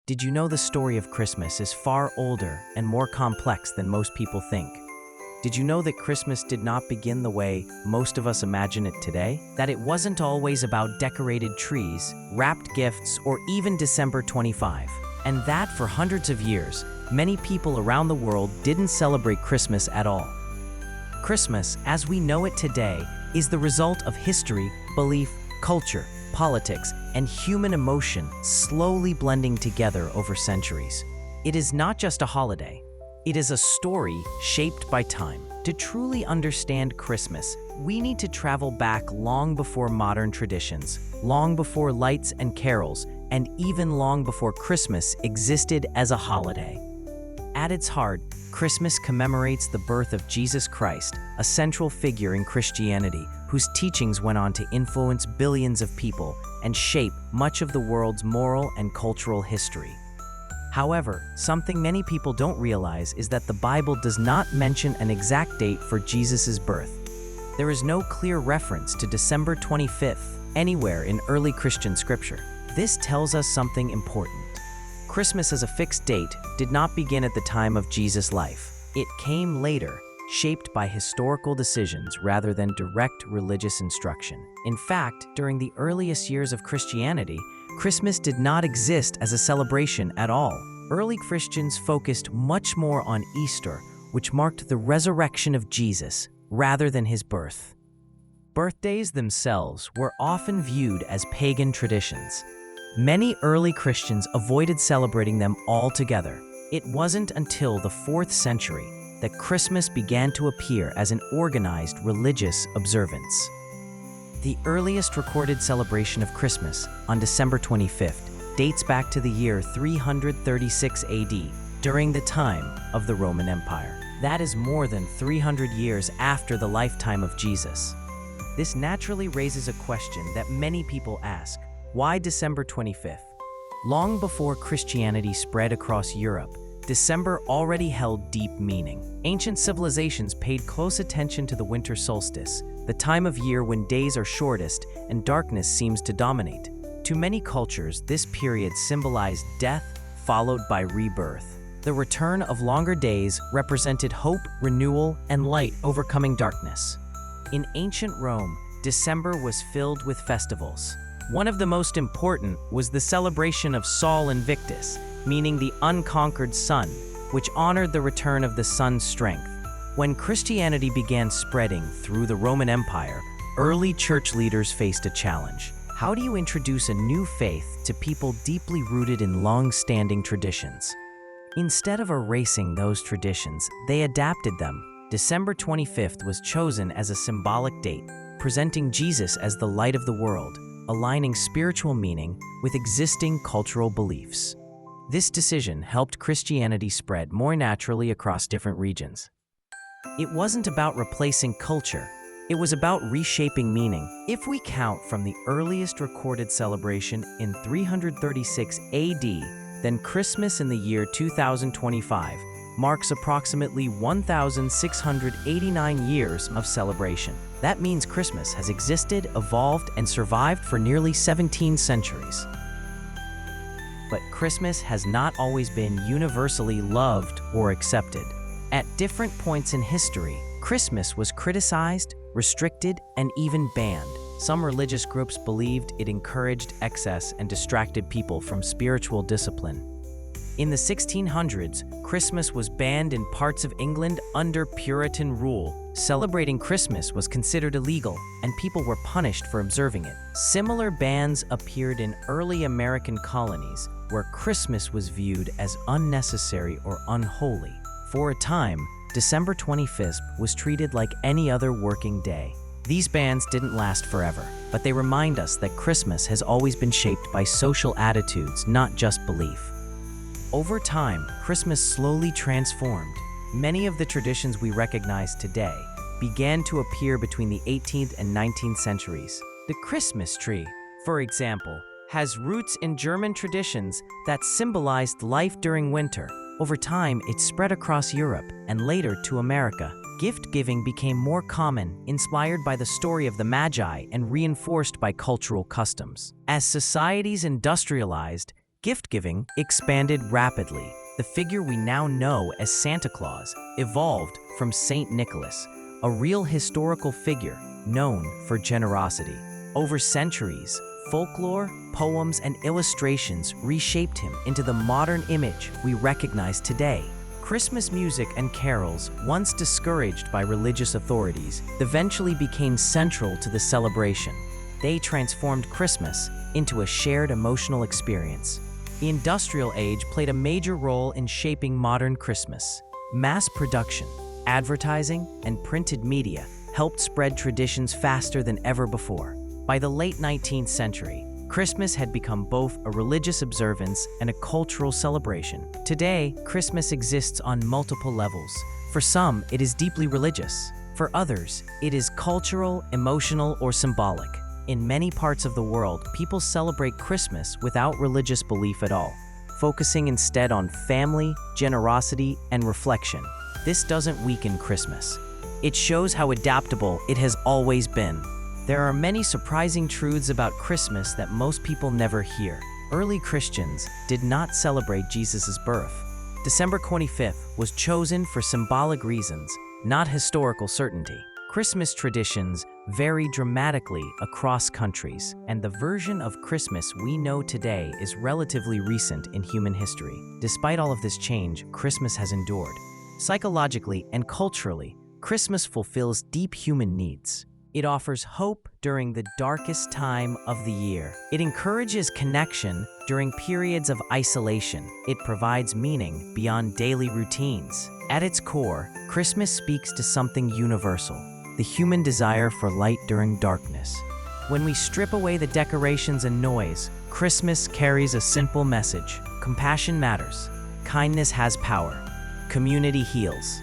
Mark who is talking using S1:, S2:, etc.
S1: Did you know the story of Christmas is far older and more complex than most people think? Did you know that Christmas did not begin the way most of us imagine it today? That it wasn't always about decorated trees, wrapped gifts, or even December 25? And that for hundreds of years, many people around the world didn't celebrate Christmas at all. Christmas, as we know it today, is the result of history, belief, culture, politics, and human emotion slowly blending together over centuries. It is not just a holiday. It is a story shaped by time. To truly understand Christmas, we need to travel back long before modern traditions, long before lights and carols, and even long before Christmas existed as a holiday. At its heart, Christmas commemorates the birth of Jesus Christ, a central figure in Christianity whose teachings went on to influence billions of people and shape much of the world's moral and cultural history. However, something many people don't realize is that the Bible does not mention an exact date for Jesus' birth. There is no clear reference to December 25th anywhere in early Christian scripture. This tells us something important. Christmas as a fixed date did not begin at the time of Jesus' life. It came later, shaped by historical decisions rather than direct religious instruction. In fact, during the earliest years of Christianity, Christmas did not exist as a celebration at all. Early Christians focused much more on Easter, which marked the resurrection of Jesus, rather than his birth. Birthdays themselves were often viewed as pagan traditions. Many early Christians avoided celebrating them altogether. It wasn't until the 4th century that Christmas began to appear as an organized religious observance. The earliest recorded celebration of Christmas, on December 25th, dates back to the year 336 AD, during the time of the Roman Empire. That is more than 300 years after the lifetime of Jesus. This naturally raises a question that many people ask: why December 25th? Long before Christianity spread across Europe, December already held deep meaning. Ancient civilizations paid close attention to the winter solstice, the time of year when days are shortest and darkness seems to dominate. To many cultures, this period symbolized death followed by rebirth. The return of longer days represented hope, renewal, and light overcoming darkness. In ancient Rome, December was filled with festivals. One of the most important was the celebration of Sol Invictus, meaning the unconquered sun, which honored the return of the sun's strength. When Christianity began spreading through the Roman Empire, early church leaders faced a challenge. How do you introduce a new faith to people deeply rooted in long-standing traditions? Instead of erasing those traditions, they adapted them. December 25th was chosen as a symbolic date, presenting Jesus as the light of the world, aligning spiritual meaning with existing cultural beliefs. This decision helped Christianity spread more naturally across different regions. It wasn't about replacing culture, it was about reshaping meaning. If we count from the earliest recorded celebration in 336 AD, then Christmas in the year 2025 marks approximately 1,689 years of celebration. That means Christmas has existed, evolved, and survived for nearly 17 centuries. But Christmas has not always been universally loved or accepted. At different points in history, Christmas was criticized, restricted, and even banned. Some religious groups believed it encouraged excess and distracted people from spiritual discipline. In the 1600s, Christmas was banned in parts of England under Puritan rule. Celebrating Christmas was considered illegal, and people were punished for observing it. Similar bans appeared in early American colonies, where Christmas was viewed as unnecessary or unholy. For a time, December 25th was treated like any other working day. These bans didn't last forever, but they remind us that Christmas has always been shaped by social attitudes, not just belief. Over time, Christmas slowly transformed. Many of the traditions we recognize today began to appear between the 18th and 19th centuries. The Christmas tree, for example, has roots in German traditions that symbolized life during winter. Over time, it spread across Europe and later to America. Gift-giving became more common, inspired by the story of the Magi and reinforced by cultural customs. As societies industrialized, Gift-giving expanded rapidly. The figure we now know as Santa Claus evolved from Saint Nicholas, a real historical figure known for generosity. Over centuries, folklore, poems, and illustrations reshaped him into the modern image we recognize today. Christmas music and carols, once discouraged by religious authorities, eventually became central to the celebration. They transformed Christmas into a shared emotional experience. The industrial age played a major role in shaping modern Christmas. Mass production, advertising, and printed media helped spread traditions faster than ever before. By the late 19th century, Christmas had become both a religious observance and a cultural celebration. Today, Christmas exists on multiple levels. For some, it is deeply religious. For others, it is cultural, emotional, or symbolic. In many parts of the world, people celebrate Christmas without religious belief at all, focusing instead on family, generosity, and reflection. This doesn't weaken Christmas. It shows how adaptable it has always been. There are many surprising truths about Christmas that most people never hear. Early Christians did not celebrate Jesus' birth. December 25th was chosen for symbolic reasons, not historical certainty. Christmas traditions vary dramatically across countries, and the version of Christmas we know today is relatively recent in human history. Despite all of this change, Christmas has endured. Psychologically and culturally, Christmas fulfills deep human needs. It offers hope during the darkest time of the year. It encourages connection during periods of isolation. It provides meaning beyond daily routines. At its core, Christmas speaks to something universal, the human desire for light during darkness. When we strip away the decorations and noise, Christmas carries a simple message: compassion matters, kindness has power, community heals.